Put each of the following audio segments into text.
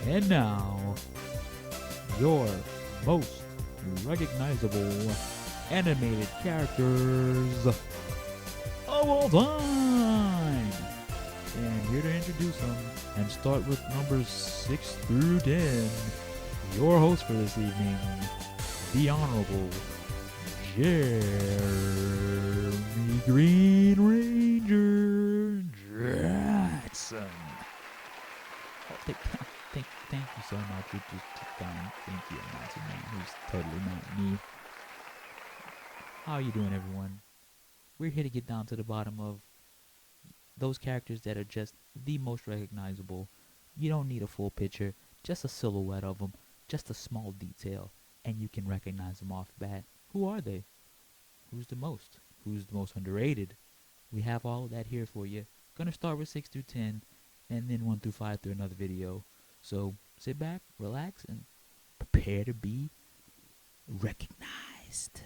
And now, your most recognizable animated characters of all time. And here to introduce them and start with numbers 6 through 10, your host for this evening, the Honorable Jeremy Green Ranger Jackson. Thank you so much. You just took down. Thank you, announcer man, who's totally not me. How are you doing, everyone? We're here to get down to the bottom of those characters that are just the most recognizable. You don't need a full picture, just a silhouette of them, just a small detail, and you can recognize them off bat. Who are they? Who's the most? Who's the most underrated? We have all of that here for you. Gonna start with 6 through 10, and then 1 through 5 through another video. So sit back, relax, and prepare to be recognized.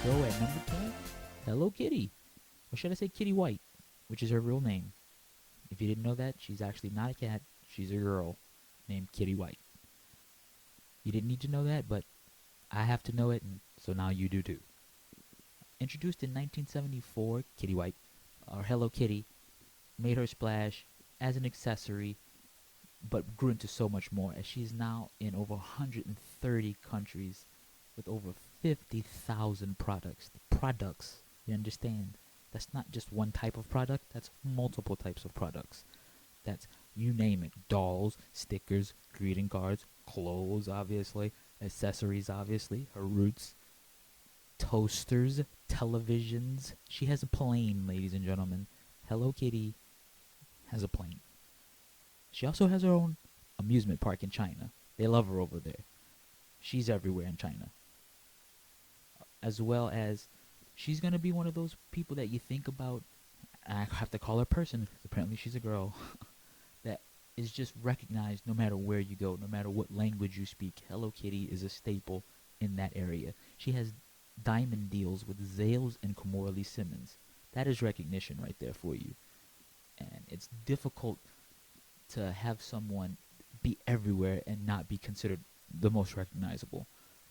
Go at number 10, Hello Kitty. Or should I say Kitty White, which is her real name. If you didn't know that, she's actually not a cat. She's a girl named Kitty White. You didn't need to know that, but I have to know it, and so now you do too. Introduced in 1974, Kitty White, or Hello Kitty, made her splash as an accessory, but grew into so much more, as she is now in over 130 countries with over 50,000 products. You understand? That's not just one type of product, that's multiple types of products. That's, you name it, dolls, stickers, greeting cards, clothes, obviously, accessories, obviously, her roots, toasters, televisions. She has a plane, ladies and gentlemen. Hello Kitty has a plane. She also has her own amusement park in China. They love her over there. She's everywhere in China. As well as, she's going to be one of those people that you think about, I have to call her person, because apparently she's a girl, that is just recognized no matter where you go, no matter what language you speak. Hello Kitty is a staple in that area. She has diamond deals with Zales and Kimora Lee Simmons. That is recognition right there for you. And it's difficult to have someone be everywhere and not be considered the most recognizable,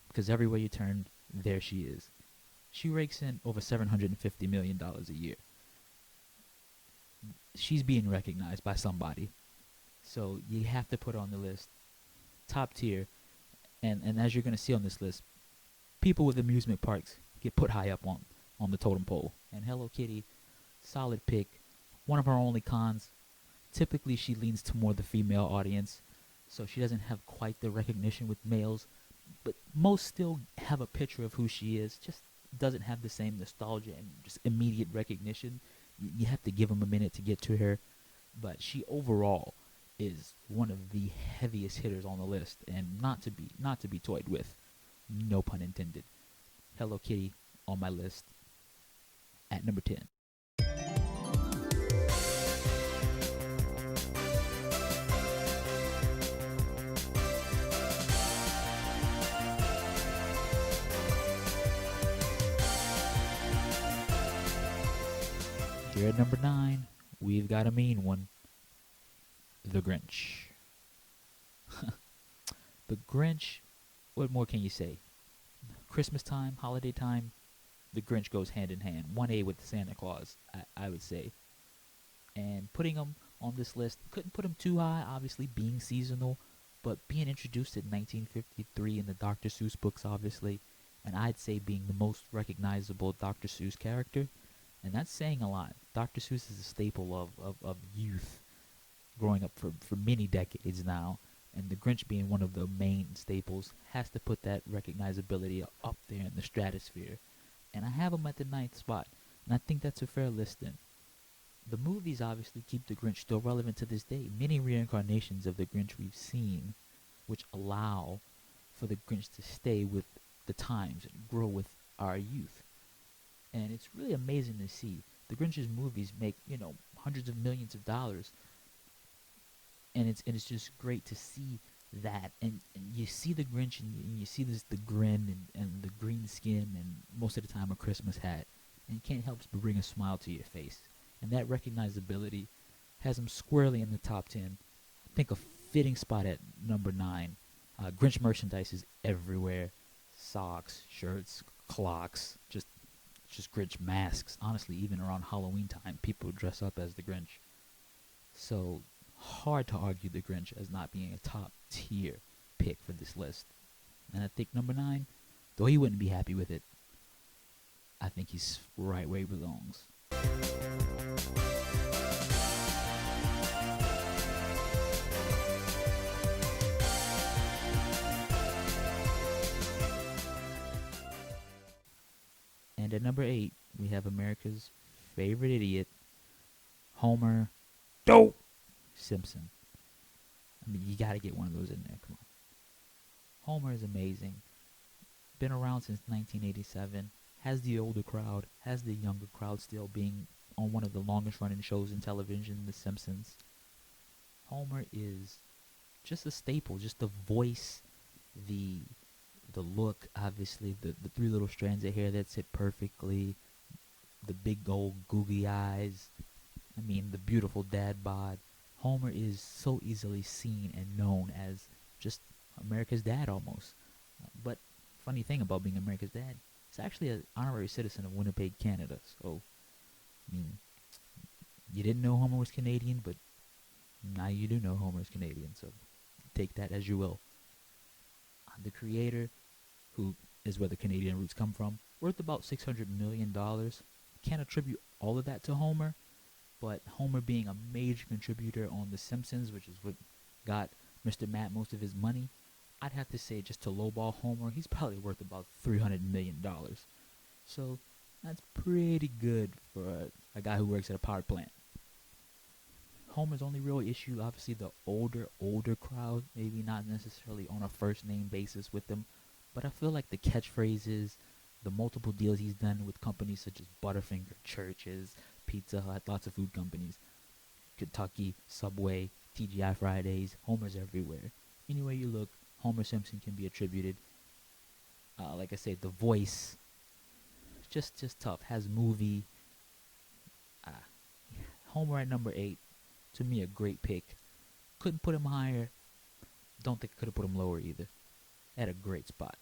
because everywhere you turn, there she is. She rakes in over $750 million a year. She's being recognized by somebody. So you have to put her on the list. Top tier. And as you're going to see on this list, people with amusement parks get put high up on the totem pole. And Hello Kitty, solid pick. One of her only cons, typically she leans to more the female audience, so she doesn't have quite the recognition with males. But most still have a picture of who she is, just doesn't have the same nostalgia and just immediate recognition. You have to give them a minute to get to her. But she overall is one of the heaviest hitters on the list, and not to be toyed with. No pun intended. Hello Kitty on my list at number 10. Here at number 9, we've got a mean one. The Grinch. The Grinch, what more can you say? Christmas time, holiday time, the Grinch goes hand in hand. 1A with Santa Claus, I would say. And putting him on this list, couldn't put him too high, obviously, being seasonal, but being introduced in 1953 in the Dr. Seuss books, obviously, and I'd say being the most recognizable Dr. Seuss character. And that's saying a lot. Dr. Seuss is a staple of youth growing up for many decades now. And the Grinch being one of the main staples has to put that recognizability up there in the stratosphere. And I have him at the 9th spot. And I think that's a fair listing. The movies obviously keep the Grinch still relevant to this day. Many reincarnations of the Grinch we've seen, which allow for the Grinch to stay with the times and grow with our youth. And it's really amazing to see. The Grinch's movies make, hundreds of millions of dollars. And it's just great to see that, and you see the Grinch, and you see this the grin, and the green skin, and most of the time a Christmas hat, and you can't help but bring a smile to your face. And that recognizability has him squarely in the top 10. I think a fitting spot at number 9. Grinch merchandise is everywhere: socks, shirts, clocks, just Grinch masks. Honestly, even around Halloween time, people dress up as the Grinch. So hard to argue the Grinch as not being a top tier pick for this list. And I think number 9, though he wouldn't be happy with it, I think he's right where he belongs. And at number 8, we have America's favorite idiot, Homer Dope Simpson. I mean, you gotta get one of those in there. Come on. Homer is amazing. Been around since 1987. Has the older crowd, has the younger crowd still, being on one of the longest running shows in television, The Simpsons. Homer is just a staple, just the voice, the the look, obviously, the three little strands of hair that sit perfectly, the big old googly eyes. I mean, the beautiful dad bod. Homer is so easily seen and known as just America's dad almost. But funny thing about being America's dad, he's actually an honorary citizen of Winnipeg, Canada. So, I mean, you didn't know Homer was Canadian, but now you do know Homer is Canadian. So take that as you will. The creator, who is where the Canadian roots come from, worth about $600 million. Can't attribute all of that to Homer, but Homer being a major contributor on The Simpsons, which is what got Mr. Matt most of his money, I'd have to say, just to lowball Homer, he's probably worth about $300 million. So that's pretty good for a guy who works at a power plant. Homer's only real issue, obviously, the older crowd, maybe not necessarily on a first name basis with them, but I feel like the catchphrases, the multiple deals he's done with companies such as Butterfinger, Churches, Pizza Hut, lots of food companies, Kentucky, Subway, TGI Fridays, Homer's everywhere. Anywhere you look, Homer Simpson can be attributed. Like I said, the voice, just tough. Has movie. Uh, Homer at number 8, to me a great pick. Couldn't put him higher. Don't think I could have put him lower either. At a great spot.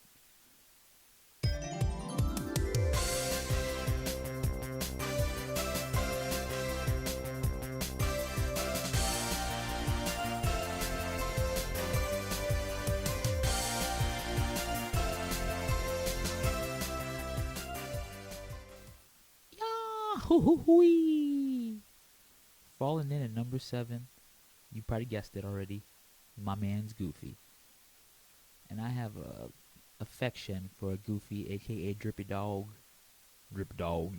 Yahoo! Falling in at number 7, you probably guessed it already. My man's Goofy. And I have a affection for Goofy, aka Drippy Dog. Drip Dog,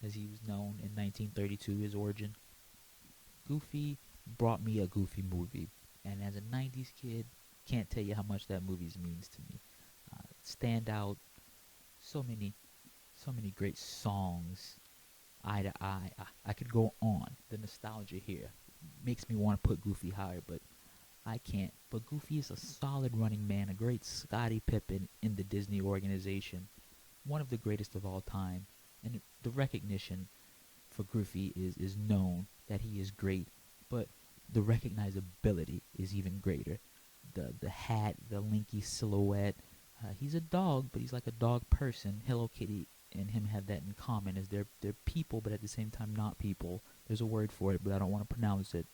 as he was known in 1932, his origin. Goofy brought me a Goofy movie, and as a 90s kid, can't tell you how much that movie means to me. Stand out, so many great songs, eye to eye. I could go on. The nostalgia here makes me want to put Goofy higher, but I can't. But Goofy is a solid running man, a great Scottie Pippen in the Disney organization, one of the greatest of all time. And the recognition for Goofy is known that he is great, but the recognizability is even greater. The hat, the linky silhouette. He's a dog, but he's like a dog person. Hello Kitty and him have that in common, as they're people, but at the same time not people. There's a word for it, but I don't want to pronounce it.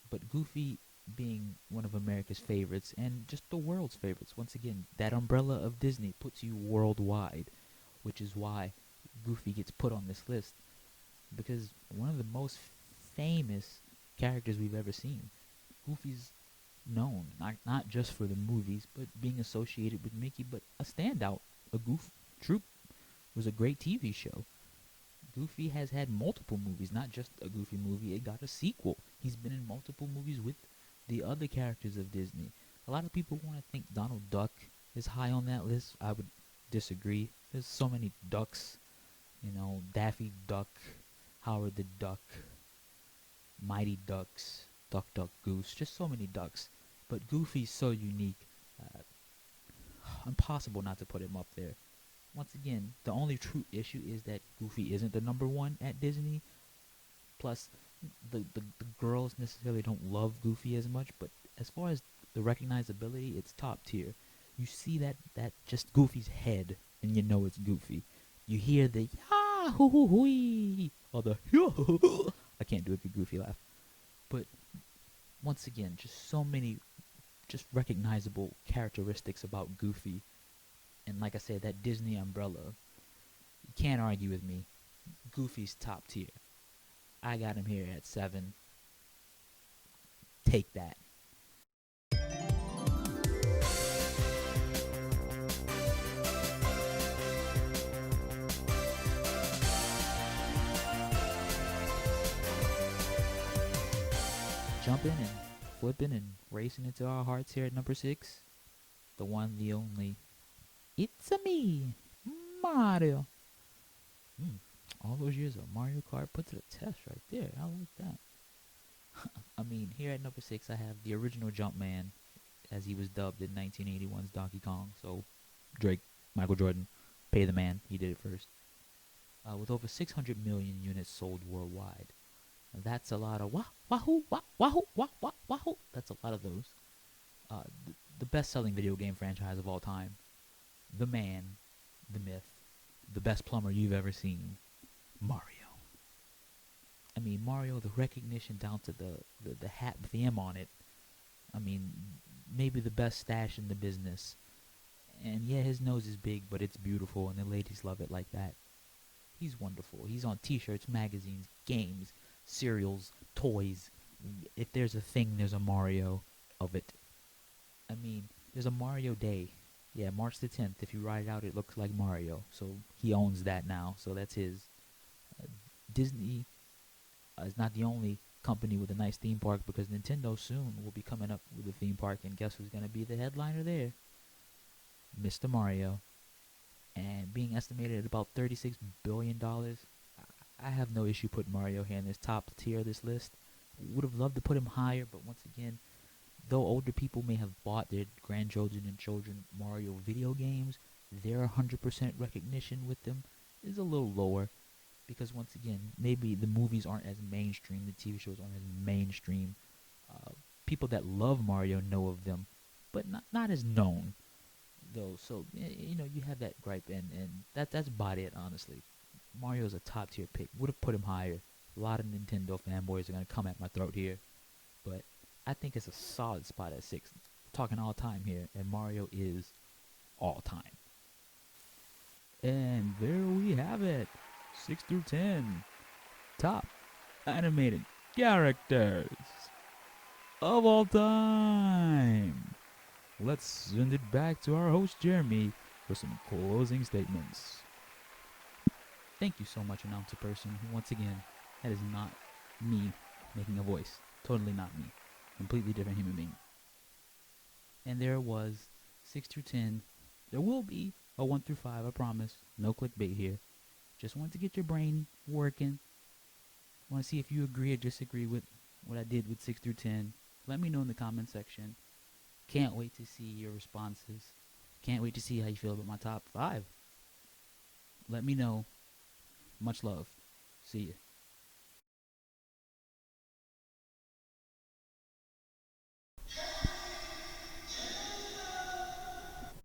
But Goofy being one of America's favorites and just the world's favorites. Once again, that umbrella of Disney puts you worldwide, which is why Goofy gets put on this list, because one of the most famous characters we've ever seen. Goofy's known not just for the movies, but being associated with Mickey, but a standout. A Goof Troop was a great TV show. Goofy has had multiple movies, not just a Goofy movie. It got a sequel. He's been in multiple movies with the other characters of Disney. A lot of people want to think Donald Duck is high on that list. I would disagree. There's so many ducks, Daffy Duck, Howard the Duck, Mighty Ducks, Duck Duck Goose, just so many ducks. But Goofy's so unique, uh, impossible not to put him up there. Once again, the only true issue is that Goofy isn't the number one at Disney. Plus, the girls necessarily don't love Goofy as much, but as far as the recognizability, it's top tier. You see that just Goofy's head, and you know it's Goofy. You hear the yah hoo hoo hoo or the I can't do a good Goofy laugh, but once again, just so many just recognizable characteristics about Goofy, and like I said, that Disney umbrella. You can't argue with me. Goofy's top tier. I got him here at 7. Take that. Jumping and flipping and racing into our hearts here at number 6. The one, the only. It's a me, Mario. Mm, all those years of Mario Kart put to the test right there. I like that. I mean, here at number 6, I have the original Jumpman, as he was dubbed in 1981's Donkey Kong. So, Drake, Michael Jordan, pay the man. He did it first. With over 600 million units sold worldwide. That's a lot of wahoo, wahoo, wahoo. That's a lot of those. The best-selling video game franchise of all time. The man, the myth, the best plumber you've ever seen, Mario. I mean, Mario, the recognition down to the hat with the M on it. I mean, maybe the best stash in the business. And yeah, his nose is big, but it's beautiful, and the ladies love it like that. He's wonderful. He's on t-shirts, magazines, games, cereals, toys. If there's a thing, there's a Mario of it. I mean, there's a Mario Day. Yeah, March the 10th. If you write it out, it looks like Mario. So he owns that now. So that's his. Uh, Disney is not the only company with a nice theme park, because Nintendo soon will be coming up with a theme park. And guess who's going to be the headliner there? Mr. Mario. And being estimated at about $36 billion, I have no issue putting Mario here in this top tier of this list. Would have loved to put him higher, but once again, though older people may have bought their grandchildren and children Mario video games, their 100% recognition with them is a little lower, because once again, maybe the movies aren't as mainstream, the TV shows aren't as mainstream. People that love Mario know of them, but not as known though. So you have that gripe, and that's about it, honestly. Mario's a top tier pick. Would have put him higher. A lot of Nintendo fanboys are gonna come at my throat here, but I think it's a solid spot at 6. Talking all time here, and Mario is all time. And there we have it. 6 through 10. Top animated characters of all time. Let's send it back to our host Jeremy for some closing statements. Thank you so much, announcer person. Once again, that is not me making a voice. Totally not me. Completely different human being. And there was 6 through 10. There will be a 1 through 5, I promise. No clickbait here. Just wanted to get your brain working. Want to see if you agree or disagree with what I did with 6 through 10. Let me know in the comment section. Can't wait to see your responses. Can't wait to see how you feel about my top 5. Let me know. Much love. See ya.